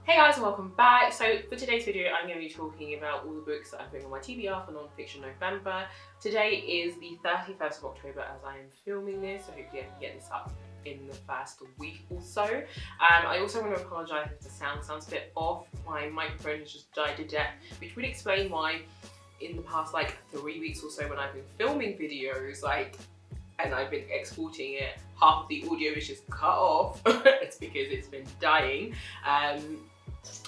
Hey guys, and welcome back. So for today's video, I'm going to be talking about all the books that I'm putting on my TBR for Non-Fiction November. Today is the 31st of October as I am filming this, so hopefully I can get this up in the first week or so. I also want to apologise if the sound sounds a bit off. My microphone has just died to death, which would explain why in the past 3 weeks or so when I've been filming videos, and I've been exporting it, half of the audio is just cut off. It's because it's been dying.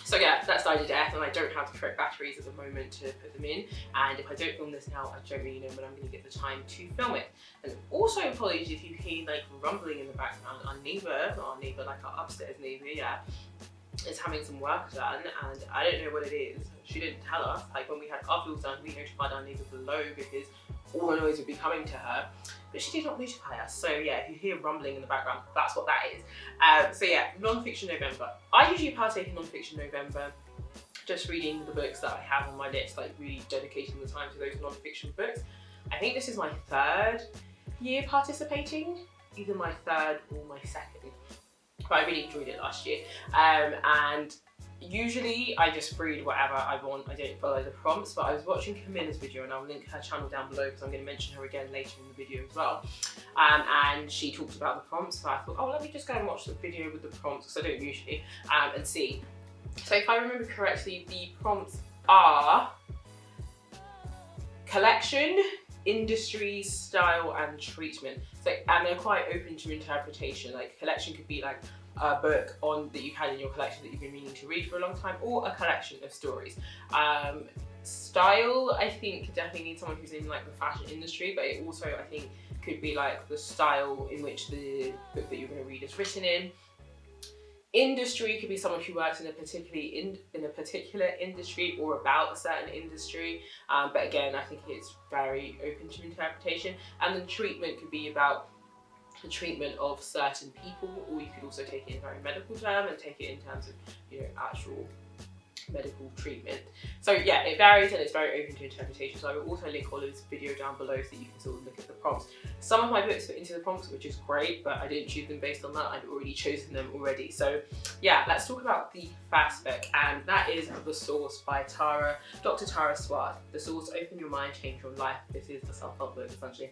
So yeah, that's died to death, and I don't have the correct batteries at the moment to put them in. And if I don't film this now, I don't really know when I'm going to get the time to film it. And also apologies if you hear rumbling in the background. Our neighbour, our upstairs neighbour, yeah, is having some work done, and I don't know what it is. She didn't tell us. When we had our floors done, we notified our neighbour below because all the noise would be coming to her, but she did not notify us. So yeah, if you hear rumbling in the background, that's what that is. So yeah, Non-Fiction November. I usually partake in Non-Fiction November, just reading the books that I have on my list, really dedicating the time to those non-fiction books. I think this is my third year participating, either my third or my second. But I really enjoyed it last year. And usually I just read whatever I want. I don't follow the prompts, but I was watching Camilla's video, and I'll link her channel down below because I'm going to mention her again later in the video as well. And she talked about the prompts, so I thought, oh, let me just go and watch the video with the prompts because I don't usually, and see. So if I remember correctly, the prompts are collection, industry, style, and treatment. So, and they're quite open to interpretation. Collection could be a book that you've had in your collection that you've been meaning to read for a long time, or a collection of stories. Style, I think, definitely needs someone who's in the fashion industry, but it also, I think, could be the style in which the book that you're going to read is written in. Industry could be someone who works in a particular industry or about a certain industry, but again, I think it's very open to interpretation. And then treatment could be about the treatment of certain people, or you could also take it in a very medical term and take it in terms of, actual medical treatment. So yeah, it varies and it's very open to interpretation. So I will also link Olive's video down below so you can sort of look at the prompts. Some of my books fit into the prompts, which is great, but I didn't choose them based on that. I'd already chosen them already. So yeah, let's talk about the first book, and that is The Source by Dr. Tara Swart. The Source: Open Your Mind, Change Your Life. This is a self-help book, essentially.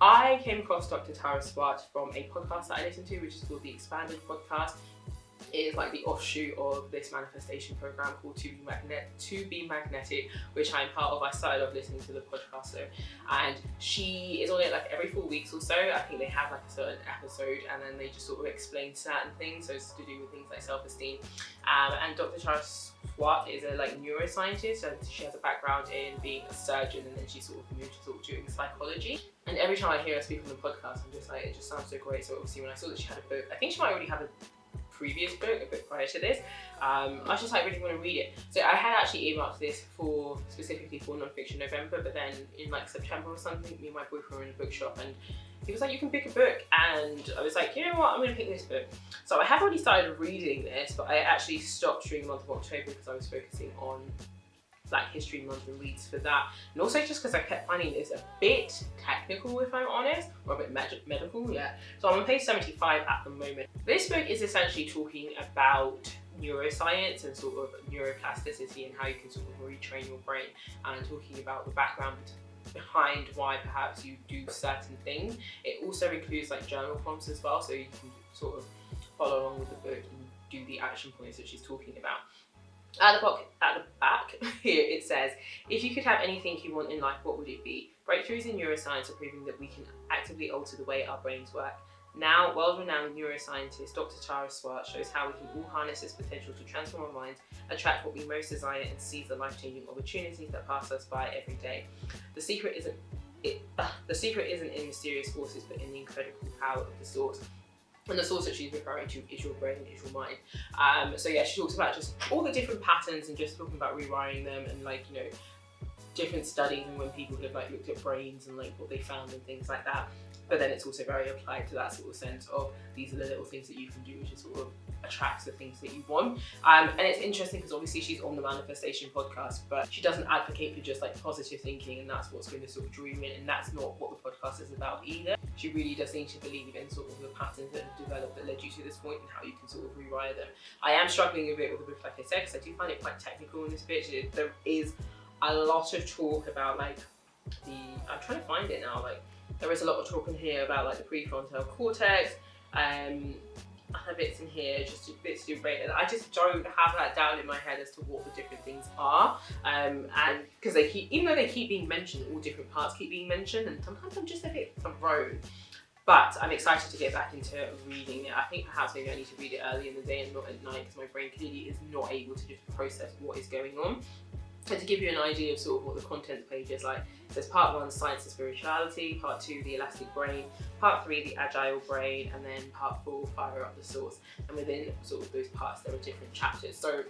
I came across Dr. Tara Swart from a podcast that I listen to, which is called The Expanded Podcast. It is the offshoot of this manifestation program called To Be Magnetic, which I'm part of. I started off listening to the podcast though, and she is on it every 4 weeks or so. I think they have a certain episode, and then they just sort of explain certain things. So it's to do with things like self-esteem. And Dr. Tara Swart is a neuroscientist, and she has a background in being a surgeon, and then she sort of moved to doing psychology. And every time I hear her speak on the podcast, I'm just it just sounds so great. So obviously when I saw that she had a book, I think she might already have a previous book, a book prior to this, I was just really want to read it. So I had actually earmarked this specifically for Non-Fiction November, but then in September or something, me and my boyfriend were in a bookshop, and he was you can pick a book, and I was you know what, I'm going to pick this book. So I have already started reading this, but I actually stopped during the month of October because I was focusing on Black History Month and reads for that, and also just because I kept finding this a bit technical, if I'm honest, or a bit medical, yeah. So I'm on page 75 at the moment. This book is essentially talking about neuroscience and sort of neuroplasticity and how you can sort of retrain your brain, and talking about the background behind why perhaps you do certain things. It also includes journal prompts as well, so you can sort of follow along with the book and do the action points that she's talking about. At the back here it says, if you could have anything you want in life, what would it be? Breakthroughs in neuroscience are proving that we can actively alter the way our brains work. Now, world-renowned neuroscientist Dr. Tara Swart shows how we can all harness this potential to transform our minds, attract what we most desire, and seize the life-changing opportunities that pass us by every day. The secret isn't in mysterious forces, but in the incredible power of the Source. And the source that she's referring to is your brain, is your mind. So yeah, she talks about just all the different patterns and just talking about rewiring them, and different studies and when people have looked at brains and what they found and things like that. But then it's also very applied to that sort of sense of these are the little things that you can do to sort of attracts the things that you want. And it's interesting because obviously she's on the Manifestation podcast, but she doesn't advocate for just like positive thinking and that's what's going to sort of draw you in, and that's not what the podcast is about either. She really does seem to believe in sort of the patterns that have developed that led you to this point and how you can sort of rewire them. I am struggling a bit with the book, like I said, because I do find it quite technical in this bit. There is a lot of talk about like I'm trying to find it now, like there is a lot of talk in here about like the prefrontal cortex, other bits in here, just bits to break, and I just don't have that down in my head as to what the different things are, and because they keep, even though they keep being mentioned, all different parts keep being mentioned, and sometimes I'm just a bit thrown. But I'm excited to get back into reading it. I think perhaps maybe I need to read it early in the day and not at night, because my brain clearly is not able to just process what is going on. And to give you an idea of sort of what the contents page is like, it says part 1, science and spirituality, part 2, the elastic brain, part 3, the agile brain, and then part 4, fire up the source. And within sort of those parts, there are different chapters. So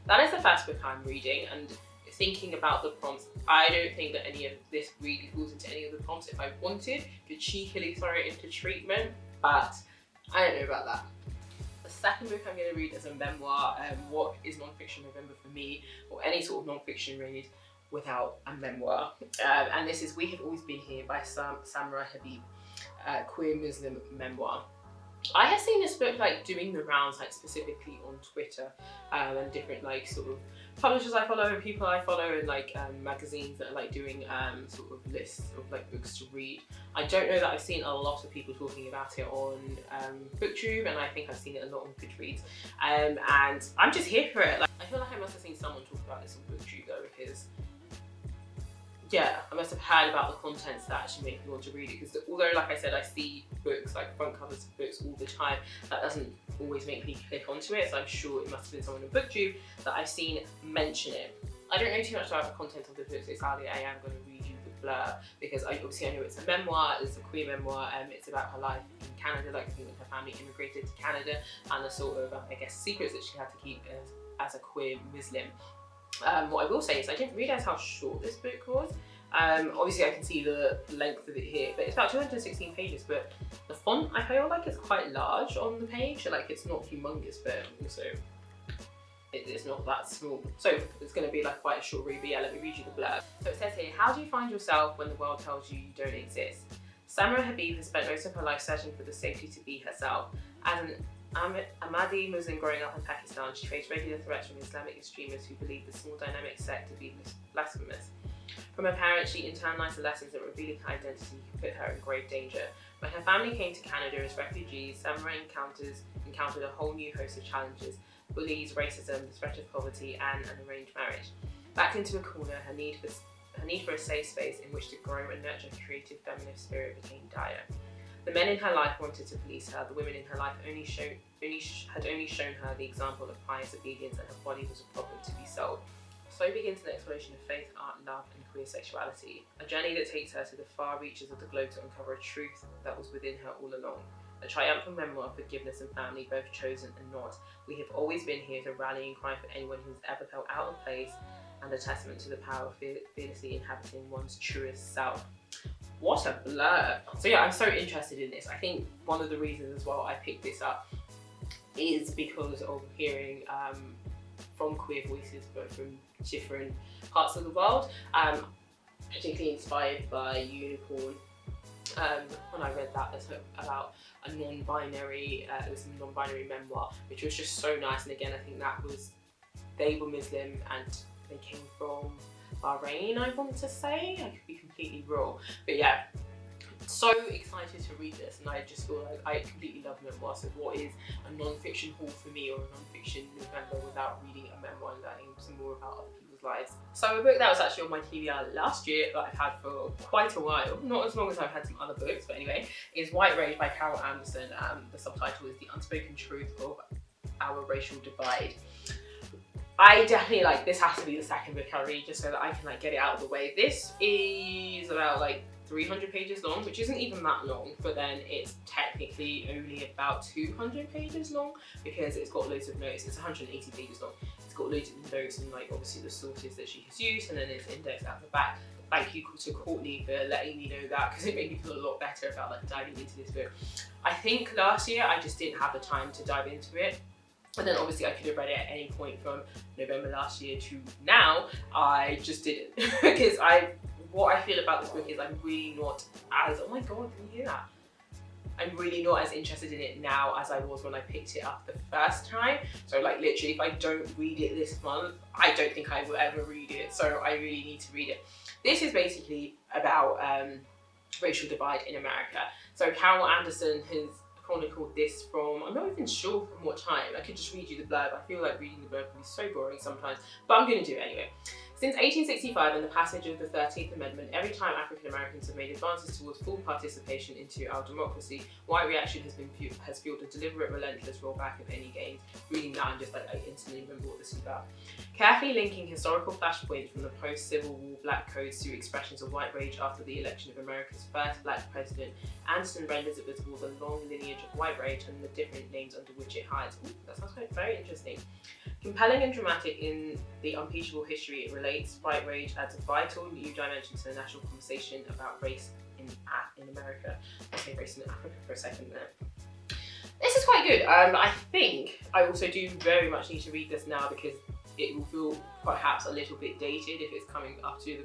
that is the first book I'm reading, and thinking about the prompts, I don't think that any of this really falls into any of the prompts. If I wanted, could cheekily throw it into treatment, but I don't know about that. The second book I'm going to read is a memoir. What is non-fiction November for me, or any sort of non-fiction read without a memoir? And this is We Have Always Been Here by Samra Habib, queer Muslim memoir. I have seen this book like doing the rounds, like specifically on Twitter, and different like sort of publishers I follow and people I follow, and like magazines that are like doing sort of lists of like books to read. I don't know that I've seen a lot of people talking about it on BookTube, and I think I've seen it a lot on Goodreads, and I'm just here for it. Like, I feel like I must have seen someone talk about this on BookTube though, because yeah, I must have heard about the contents that actually make me want to read it, because although, like I said, I see books, like front covers of books all the time, that doesn't always make me click onto it, so I'm sure it must have been someone on BookTube that I've seen mention it. I don't know too much about the content of the book, so sadly I am going to read you the blurb, because obviously I know it's a memoir, it's a queer memoir, it's about her life in Canada, like I think when her family immigrated to Canada, and the sort of, I guess, secrets that she had to keep as a queer Muslim. What I will say is I didn't realise how short this book was. Obviously I can see the length of it here, but it's about 216 pages, but the font I feel like is quite large on the page, like it's not humongous, but also it's not that small. So it's going to be like quite a short read, but yeah, let me read you the blurb. So it says here, how do you find yourself when the world tells you you don't exist? Samra Habib has spent most of her life searching for the safety to be herself. As an Ahmadi Muslim growing up in Pakistan, she faced regular threats from Islamic extremists who believed the small dynamic sect to be blasphemous. From her parents, she internalised the lessons that revealing her identity could put her in grave danger. When her family came to Canada as refugees, Samra encountered a whole new host of challenges: bullies, racism, the threat of poverty, and an arranged marriage. Backed into a corner, her need for a safe space in which to grow and nurture her creative feminist spirit became dire. The men in her life wanted to police her. The women in her life had only shown her the example of pious obedience, and her body was a problem to be solved. So begins an exploration of faith, art, love, and queer sexuality. A journey that takes her to the far reaches of the globe to uncover a truth that was within her all along. A triumphant memoir of forgiveness and family, both chosen and not. We have always been here to rally and cry for anyone who's ever felt out of place, and a testament to the power of fearlessly inhabiting one's truest self. What a blur! So yeah, I'm so interested in this. I think one of the reasons as well I picked this up is because of hearing from queer voices, but from different parts of the world, particularly inspired by Unicorn. When I read that, it's about a non-binary, it was a non-binary memoir, which was just so nice. And again, I think they were Muslim and they came from Bahrain, I want to say. I could be completely wrong, but yeah, so excited to read this, and I just feel like I completely love memoir. So what is a non-fiction haul for me, or a non-fiction November, without reading a memoir and learning some more about other people's lives? So a book that was actually on my TBR last year that I've had for quite a while, not as long as I've had some other books, but anyway, is White Rage by Carol Anderson. The subtitle is The Unspoken Truth of Our Racial Divide. I definitely, like, this has to be the second book I read, just so that I can like get it out of the way. This is about like 300 pages long, which isn't even that long, but then it's technically only about 200 pages long because it's got loads of notes. It's 180 pages long. It's got loads of notes and like obviously the sources that she has used, and then it's indexed at the back. Thank you to Courtney for letting me know that, because it made me feel a lot better about like diving into this book. I think last year I just didn't have the time to dive into it. And then obviously I could have read it at any point from November last year to now. I just didn't because what I feel about this book is I'm really not as, oh my god, can you hear that? I'm really not as interested in it now as I was when I picked it up the first time. So like literally if I don't read it this month, I don't think I will ever read it. So I really need to read it. This is basically about racial divide in America. So Carol Anderson has chronicled this from, I'm not even sure from what time. I could just read you the blurb. I feel like reading the blurb can be so boring sometimes, but I'm going to do it anyway. Since 1865 and the passage of the 13th Amendment, every time African Americans have made advances towards full participation into our democracy, white reaction has fueled a deliberate, relentless rollback of any gains. Reading that, I'm just like, I instantly remember what this is about. Carefully linking historical flashpoints from the post-Civil War black codes to expressions of white rage after the election of America's first black president, Anderson renders it visible the long lineage of white rage and the different names under which it hides. Ooh, that sounds very interesting. Compelling and dramatic in the unimpeachable history it relates, white rage adds a vital new dimension to the national conversation about race in America. I'll say race in Africa for a second there. This is quite good. I think I also do very much need to read this now because it will feel perhaps a little bit dated if it's coming up to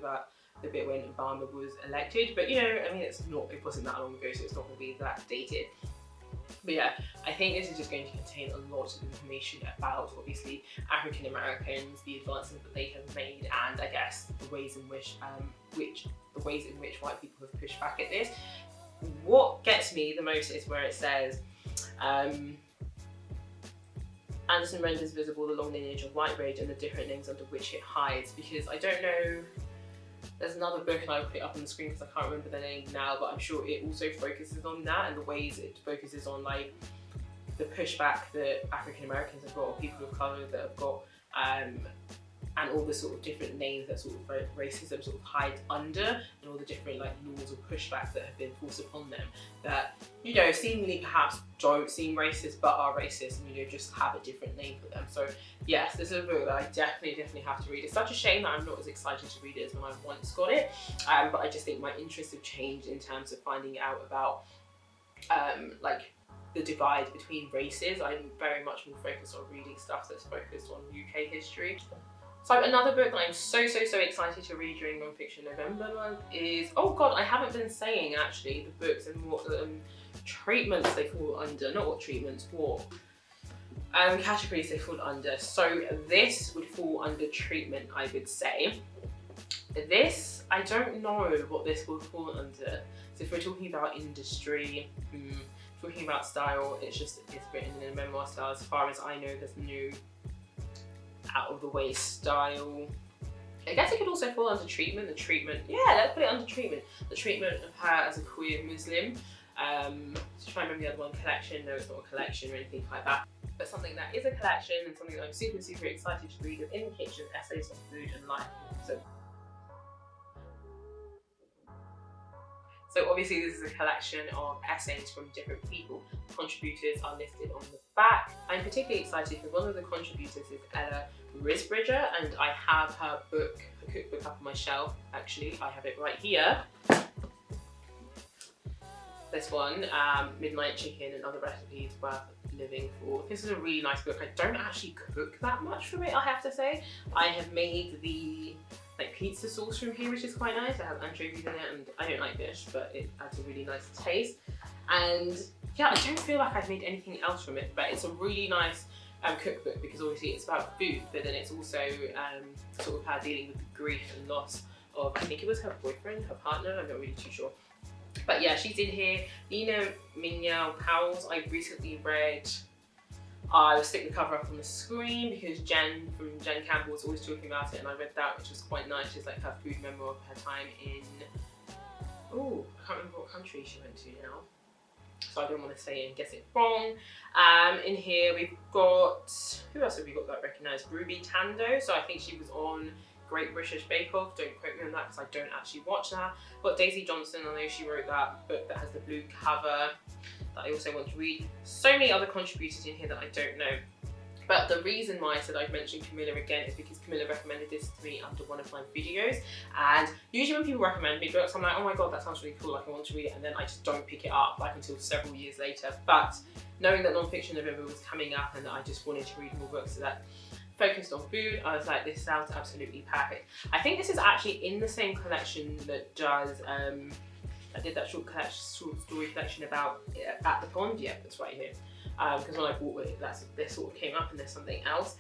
the bit when Obama was elected. But you know, I mean, it wasn't that long ago, so it's not going to be that dated. But yeah, I think this is just going to contain a lot of information about, obviously, African Americans, the advancements that they have made, and I guess the ways in which white people have pushed back at this. What gets me the most is where it says, Anderson renders visible the long lineage of white rage and the different names under which it hides, because I don't know. There's another book and I'll put it up on the screen because I can't remember the name now, but I'm sure it also focuses on that and the ways it focuses on like the pushback that African Americans have got, or people of colour that have got, and all the sort of different names that sort of racism sort of hides under, and all the different like laws or pushbacks that have been forced upon them that, you know, seemingly perhaps don't seem racist but are racist, and you know, just have a different name for them. So yes, this is a book that I definitely have to read. It's such a shame that I'm not as excited to read it as when I once got it, but I just think my interests have changed in terms of finding out about like the divide between races. I'm very much more focused on reading stuff that's focused on UK history. So another book that I'm so excited to read during Non-Fiction November month is, oh god, I haven't been saying actually the books and what treatments they fall under, not what treatments, what categories they fall under. So this would fall under treatment, I would say. This, I don't know what this will fall under. So if we're talking about industry, talking about style, it's written in a memoir style. As far as I know, there's no out of the way style. I guess it could also fall under treatment. Yeah, let's put it under treatment. The treatment of her as a queer Muslim. Just trying to remember the other one, collection. No, it's not a collection or anything like that. But something that is a collection and something that I'm super excited to read, of In the Kitchen, Essays on Food and Life. So obviously this is a collection of essays from different people. The contributors are listed on the back. I'm particularly excited because one of the contributors is Ella Risbridger, and I have her cookbook up on my shelf. Actually, I have it right here. This one, Midnight Chicken and Other Recipes Worth Living For. This is a really nice book. I don't actually cook that much from it, I have to say. I have made the pizza sauce from here, which is quite nice. It has anchovies in it, and I don't like fish, but it adds a really nice taste. And yeah, I don't feel like I've made anything else from it, but it's a really nice cookbook because obviously it's about food, but then it's also sort of her dealing with the grief and loss of, I think it was her boyfriend, her partner, I'm not really too sure. But yeah, she's in here. Nina Mignell Powell's I recently read. I will stick the cover up on the screen because Jen from Jen Campbell was always talking about it, and I read that, which was quite nice. It's like her food memoir of her time in, oh, I can't remember what country she went to now, so I don't want to say it and guess it wrong. In here we've got, who else have we got that I recognise? Ruby Tando, so I think she was on Great British Bake Off. Don't quote me on that because I don't actually watch that. Got Daisy Johnson, I know she wrote that book that has the blue cover that I also want to read. So many other contributors in here that I don't know. But the reason why I said I'd mention Camilla again is because Camilla recommended this to me under one of my videos. And usually when people recommend me books, I'm like, oh my god, that sounds really cool, like I want to read it, and then I just don't pick it up like until several years later. But knowing that non-fiction November was coming up and that I just wanted to read more books that focused on food, I was like, this sounds absolutely perfect. I think this is actually in the same collection that does, I did that short story collection about At the Pond. Yeah, that's right here. Because when I bought it, this sort of came up and there's something else.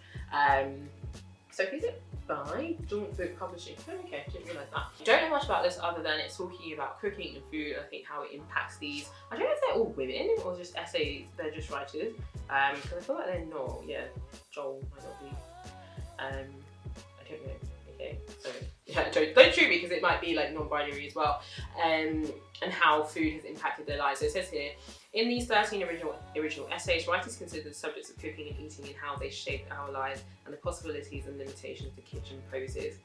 So is it by Joint Book Publishing? Oh, okay, didn't realise that. I don't know much about this other than it's talking about cooking and food, and I think how it impacts these. I don't know if they're all women or just essays, they're just writers. Because I feel like they're not. Yeah, Joel might not be. I don't know. Okay, so yeah, don't shoot me because it might be like non-binary as well. And how food has impacted their lives. So it says here, in these 13 original essays, writers consider the subjects of cooking and eating and how they shaped our lives and the possibilities and limitations the kitchen poses.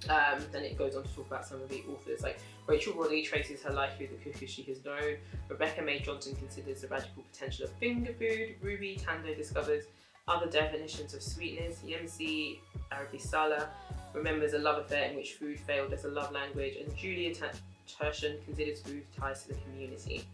Then it goes on to talk about some of the authors, like Rachel Rodley traces her life through the cookers she has known. Rebecca May Johnson considers the radical potential of finger food. Ruby Tando discovers other definitions of sweetness. Yemisi Arabisala remembers a love affair in which food failed as a love language. And Julia Tertian considers food ties to the community.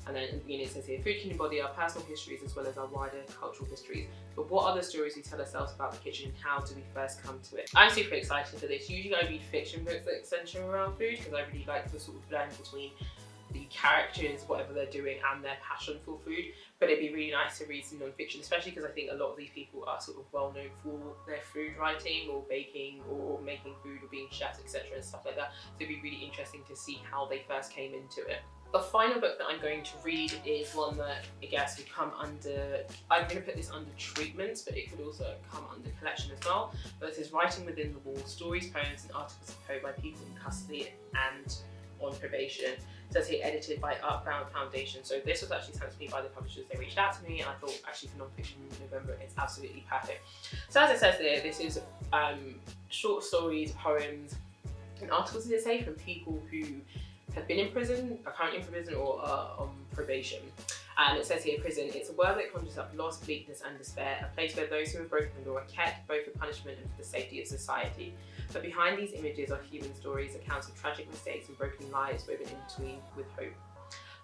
And then it says here, food can embody our personal histories as well as our wider cultural histories. But what other stories do we tell ourselves about the kitchen and how do we first come to it? I'm super excited for this. Usually I read fiction books that center around food because I really like the sort of blend between the characters, whatever they're doing, and their passion for food. But it'd be really nice to read some non-fiction, especially because I think a lot of these people are sort of well known for their food writing or baking or making food or being chefs, etc. and stuff like that. So it'd be really interesting to see how they first came into it. The final book that I'm going to read is one that I guess would come under, I'm going to put this under treatments, but it could also come under collection as well. But this is Writing Within the Walls, Stories, Poems and Articles of Hope by people in custody and on probation. It says here, edited by Artbound Foundation. So this was actually sent to me by the publishers. They reached out to me and I thought actually for non-fiction in November it's absolutely perfect. So as it says there, this is short stories, poems and articles, as it say, from people who have been in prison, are currently in prison or are on probation. And it says here, prison, it's a world that conjures up loss, bleakness and despair, a place where those who have broken the law are kept, both for punishment and for the safety of society. But behind these images are human stories, accounts of tragic mistakes and broken lives woven in between with hope.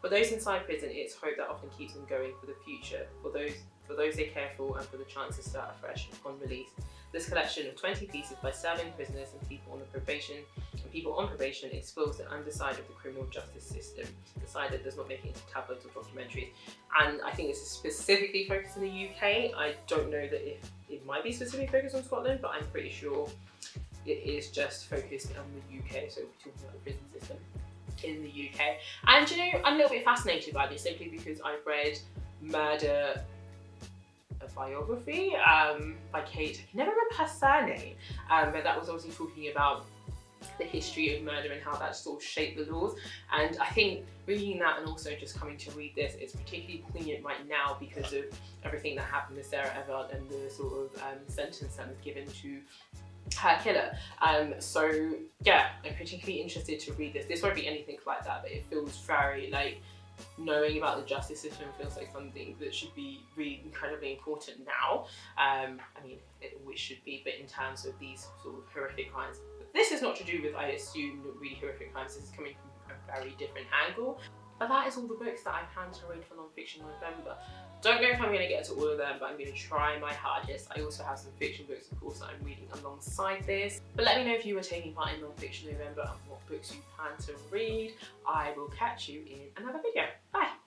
For those inside prison, it's hope that often keeps them going for the future, for those they care for and for the chance to start afresh upon release. This collection of 20 pieces by serving prisoners and people on probation explores the underside of the criminal justice system, the side that does not make it into tabloids or documentaries. And I think this is specifically focused in the UK. I don't know that if it might be specifically focused on Scotland, but I'm pretty sure it is just focused on the UK, so we're talking about the prison system in the UK. And you know, I'm a little bit fascinated by this simply because I've read Murder, a biography by Kate, I can never remember her surname, but that was obviously talking about the history of murder and how that sort of shaped the laws. And I think reading that and also just coming to read this, it's particularly poignant right now because of everything that happened with Sarah Everard and the sort of sentence that was given to her killer. So yeah, I'm particularly interested to read this. This won't be anything like that, but it feels very like, knowing about the justice system feels like something that should be really incredibly important now. I mean, it always should be, but in terms of these sort of horrific crimes. But this is not to do with, I assume, really horrific crimes. This is coming from a very different angle. But that is all the books that I plan to read for non-fiction November. Don't know if I'm going to get to all of them, but I'm going to try my hardest. I also have some fiction books, of course, that I'm reading alongside this. But let me know if you were taking part in non-fiction November and what books you plan to read. I will catch you in another video. Bye!